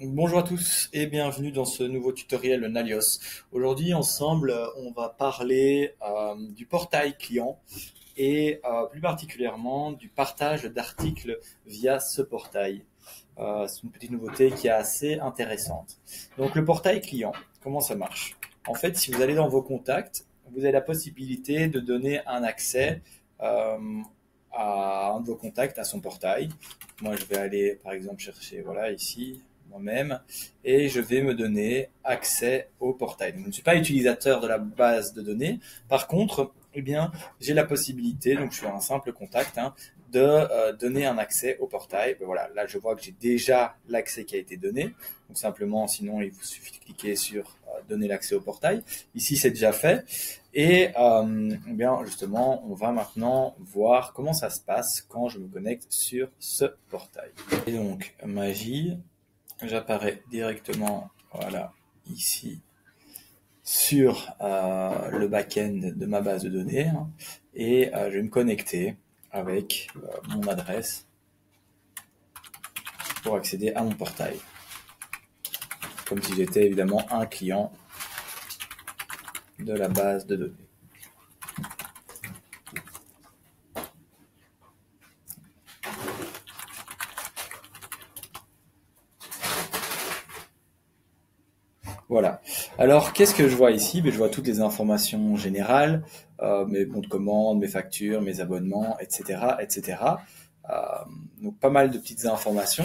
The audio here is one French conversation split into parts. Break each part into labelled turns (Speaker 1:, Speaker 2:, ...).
Speaker 1: Bonjour à tous et bienvenue dans ce nouveau tutoriel Nalios. Aujourd'hui, ensemble, on va parler du portail client et plus particulièrement du partage d'articles via ce portail. C'est une petite nouveauté qui est assez intéressante. Donc, le portail client, comment ça marche? En fait, si vous allez dans vos contacts, vous avez la possibilité de donner un accès euh, à un de vos contacts à son portail. Moi, je vais aller, par exemple, chercher, voilà, ici, moi-même, et je vais me donner accès au portail. Donc, je ne suis pas utilisateur de la base de données. Par contre, eh bien, j'ai la possibilité, donc je suis un simple contact, hein, de donner un accès au portail. Ben voilà, là, je vois que j'ai déjà l'accès qui a été donné. Donc, simplement, sinon, il vous suffit de cliquer sur donner l'accès au portail. Ici, c'est déjà fait. Et eh bien, justement, on va maintenant voir comment ça se passe quand je me connecte sur ce portail. Et donc, magie, j'apparais directement, voilà, ici, sur le back-end de ma base de données, hein, et je vais me connecter avec mon adresse pour accéder à mon portail, comme si j'étais évidemment un client de la base de données. Voilà. Alors, qu'est-ce que je vois ici? Ben, je vois toutes les informations générales, mes bons de commande, mes factures, mes abonnements, etc., etc. Euh, donc, pas mal de petites informations.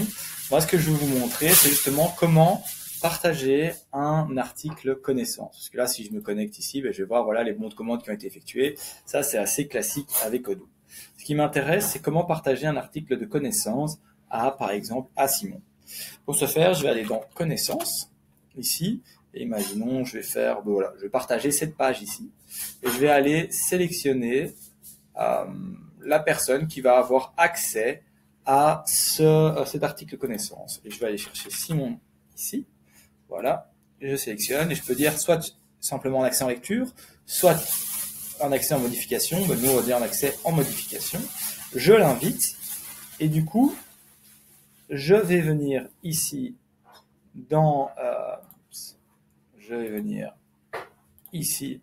Speaker 1: Moi, ce que je vais vous montrer, c'est justement comment partager un article connaissance. Parce que là, si je me connecte ici, ben, je vais voir voilà les bons de commande qui ont été effectués. Ça, c'est assez classique avec Odoo. Ce qui m'intéresse, c'est comment partager un article de connaissance à, par exemple, à Simon. Pour ce faire, je vais aller dans connaissances, ici, et imaginons, je vais faire, voilà, je vais partager cette page ici, et je vais aller sélectionner euh, la personne qui va avoir accès à cet article connaissance. Et je vais aller chercher Simon ici, voilà, et je sélectionne, et je peux dire soit simplement un accès en lecture, soit un accès en modification, ben nous on va dire un accès en modification, je l'invite, et du coup, je vais venir ici dans, je vais venir ici,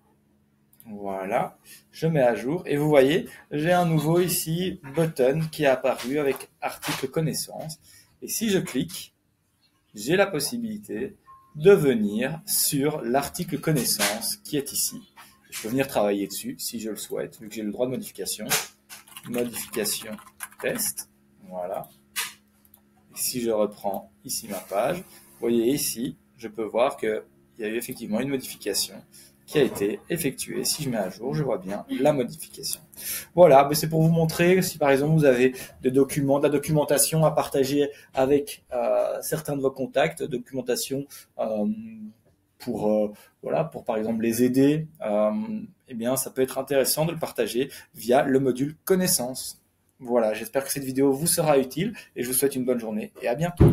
Speaker 1: voilà, je mets à jour et vous voyez, j'ai un nouveau ici button qui est apparu avec article connaissance. Et si je clique, j'ai la possibilité de venir sur l'article connaissance qui est ici. Je peux venir travailler dessus si je le souhaite, vu que j'ai le droit de modification. Modification test, voilà. Et si je reprends ici ma page, vous voyez ici, je peux voir qu'il y a eu effectivement une modification qui a été effectuée. Si je mets à jour, je vois bien la modification. Voilà, c'est pour vous montrer si par exemple vous avez des documents, de la documentation à partager avec certains de vos contacts, documentation pour voilà, pour par exemple les aider, eh bien ça peut être intéressant de le partager via le module connaissance. Voilà, j'espère que cette vidéo vous sera utile et je vous souhaite une bonne journée et à bientôt.